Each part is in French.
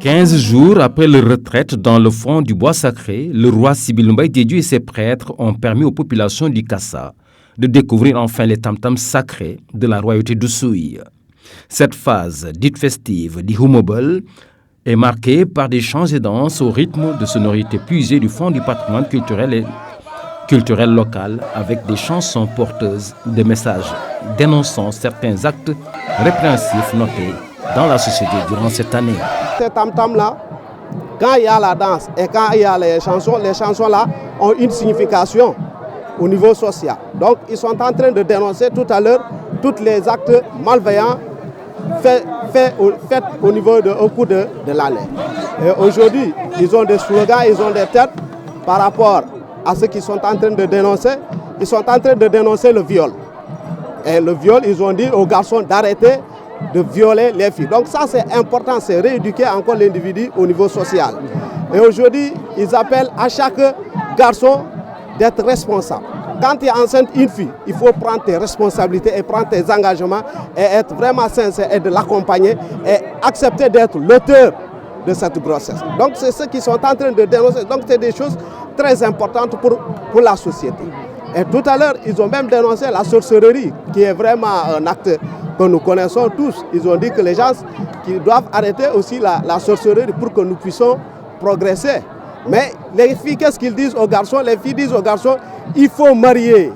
15 jours après leur retraite dans le fond du bois sacré, le roi Sibylle Mbaye Diédhiou et ses prêtres ont permis aux populations du Kassa de découvrir enfin les tam-tams sacrés de la royauté d'Oussouye. Cette phase, dite festive, dit Humobol, est marquée par des chants et danses au rythme de sonorités puisées du fond du patrimoine culturel local, avec des chansons porteuses de messages dénonçant certains actes répréhensifs notés dans la société durant cette année. Ces tam-tams-là, quand il y a la danse et quand il y a les chansons-là ont une signification au niveau social. Donc ils sont en train de dénoncer tout à l'heure tous les actes malveillants faits au niveau au cours de l'année. Et aujourd'hui, ils ont des slogans, ils ont des têtes par rapport à ce qu'ils sont en train de dénoncer. Ils sont en train de dénoncer le viol. Et le viol, ils ont dit aux garçons d'arrêter de violer les filles. Donc ça c'est important, c'est rééduquer encore l'individu au niveau social. Et aujourd'hui, ils appellent à chaque garçon d'être responsable. Quand tu es enceinte une fille, il faut prendre tes responsabilités et prendre tes engagements et être vraiment sincère et de l'accompagner et accepter d'être l'auteur de cette grossesse. Donc c'est ce qu'ils sont en train de dénoncer. Donc c'est des choses très importantes pour la société. Et tout à l'heure, ils ont même dénoncé la sorcellerie, qui est vraiment un acte que nous connaissons tous. Ils ont dit que les gens qui doivent arrêter aussi la sorcellerie pour que nous puissions progresser. Mais les filles, qu'est-ce qu'ils disent aux garçons? Les filles disent aux garçons, il faut marier.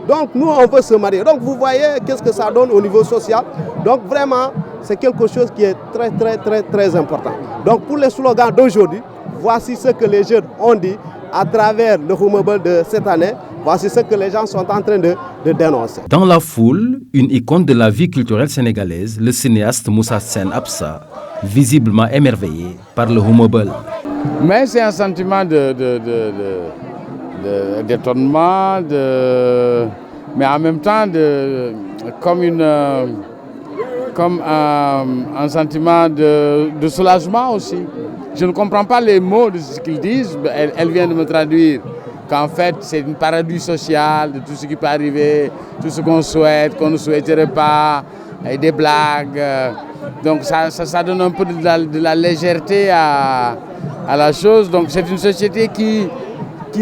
Donc nous, on veut se marier. Donc vous voyez qu'est-ce que ça donne au niveau social. Donc vraiment, c'est quelque chose qui est très, très, très, très important. Donc pour les slogans d'aujourd'hui, voici ce que les jeunes ont dit à travers le Humobol de cette année. Voici ce que les gens sont en train de dénoncer. Dans la foule, une icône de la vie culturelle sénégalaise, le cinéaste Moussa Sen Absa, visiblement émerveillé par le Humobol. Mais c'est un sentiment d'étonnement, mais en même temps comme un sentiment de soulagement aussi. Je ne comprends pas les mots de ce qu'ils disent. Elle vient de me traduire qu'en fait c'est une parodie sociale de tout ce qui peut arriver, tout ce qu'on souhaite, qu'on ne souhaiterait pas, et des blagues. Donc ça donne un peu de la légèreté à la chose. Donc c'est une société qui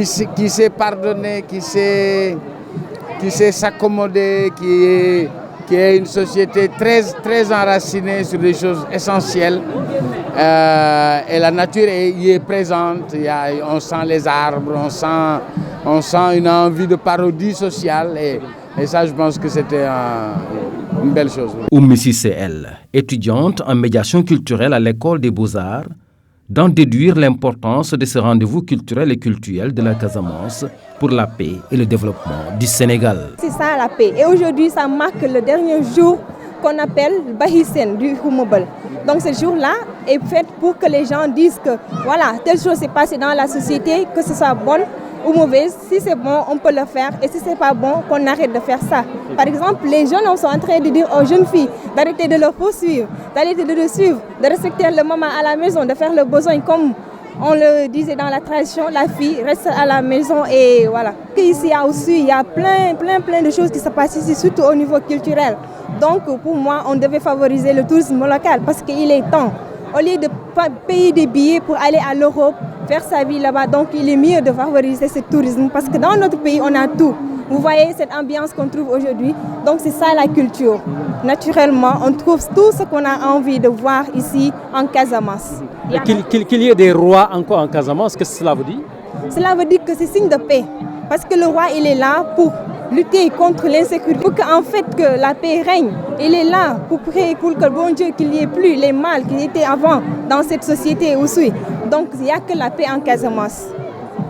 sait pardonner, qui sait s'accommoder, qui est une société très, très enracinée sur des choses essentielles. Et la nature y est présente. On sent les arbres, on sent une envie de parodie sociale. Et ça, je pense que c'était une belle chose. Oumi Cissé, elle, étudiante en médiation culturelle à l'école des Beaux-Arts, d'en déduire l'importance de ce rendez-vous culturel et culturel de la Casamance pour la paix et le développement du Sénégal. C'est ça la paix. Et aujourd'hui, ça marque le dernier jour qu'on appelle Bahisen du Humobol. Donc ce jour-là est fait pour que les gens disent que voilà, telle chose s'est passée dans la société, que ce soit bonne ou mauvaise. Si c'est bon, on peut le faire. Et si c'est pas bon, qu'on arrête de faire ça. Par exemple, les jeunes sont en train de dire aux jeunes filles d'arrêter de leur poursuivre, d'arrêter de le suivre, de respecter le maman à la maison, de faire le besoin comme on le disait dans la tradition, la fille reste à la maison et voilà. Ici aussi, il y a plein de choses qui se passent ici, surtout au niveau culturel. Donc pour moi, on devait favoriser le tourisme local parce qu'il est temps. Au lieu de payer des billets pour aller à l'Europe, faire sa vie là-bas, donc il est mieux de favoriser ce tourisme parce que dans notre pays, on a tout. Vous voyez cette ambiance qu'on trouve aujourd'hui, donc c'est ça la culture. Naturellement, on trouve tout ce qu'on a envie de voir ici en Casamance. Qu'il y ait des rois encore en Casamance, qu'est-ce que cela veut dire? Cela veut dire que c'est signe de paix. Parce que le roi, il est là pour lutter contre l'insécurité, pour qu'en fait que la paix règne. Il est là pour prier pour que bon Dieu, qu'il n'y ait plus les mal qui étaient avant dans cette société aussi. Donc il n'y a que la paix en Casamance.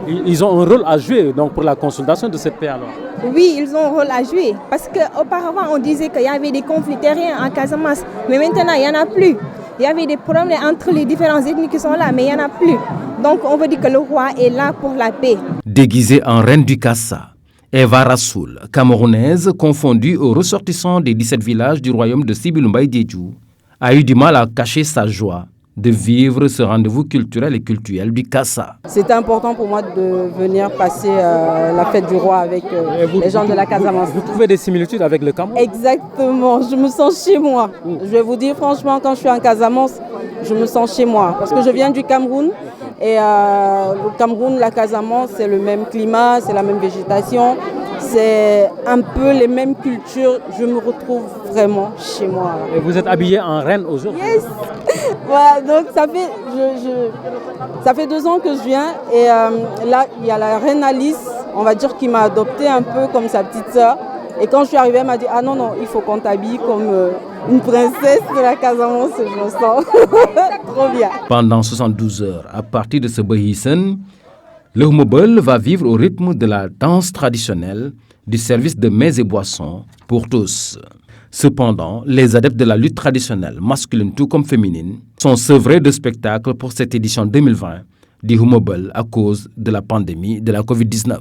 Ils ont un rôle à jouer donc, pour la consolidation de cette paix alors? Oui, ils ont un rôle à jouer. Parce qu'auparavant, on disait qu'il y avait des conflits terriens en Casamance. Mais maintenant, il n'y en a plus. Il y avait des problèmes entre les différentes ethnies qui sont là, mais il n'y en a plus. Donc on veut dire que le roi est là pour la paix. Déguisée en reine du Kassa, Eva Rassoul, camerounaise confondue aux ressortissants des 17 villages du royaume de Sibylle Mbaye Diédhiou, a eu du mal à cacher sa joie de vivre ce rendez-vous culturel et cultuel du Kassa. C'était important pour moi de venir passer la fête du roi avec les gens de la Casamance. Vous trouvez des similitudes avec le Cameroun? Exactement, je me sens chez moi. Je vais vous dire franchement, quand je suis en Casamance, je me sens chez moi. Parce que je viens du Cameroun et le Cameroun, la Casamance, c'est le même climat, c'est la même végétation. C'est un peu les mêmes cultures. Je me retrouve vraiment chez moi. Et vous êtes habillée en reine aujourd'hui? Yes. Voilà, donc ça fait 2 ans que je viens et là il y a la reine Alice, on va dire, qui m'a adoptée un peu comme sa petite sœur. Et quand je suis arrivée, elle m'a dit ah non, il faut qu'on t'habille comme une princesse de la Casamance. Je me sens trop bien. Pendant 72 heures, à partir de ce Bahisen, le Humobol va vivre au rythme de la danse traditionnelle, du service de mets et boissons pour tous. Cependant, les adeptes de la lutte traditionnelle, masculine tout comme féminine, sont sevrés de spectacles pour cette édition 2020 du Humobol à cause de la pandémie de la Covid-19.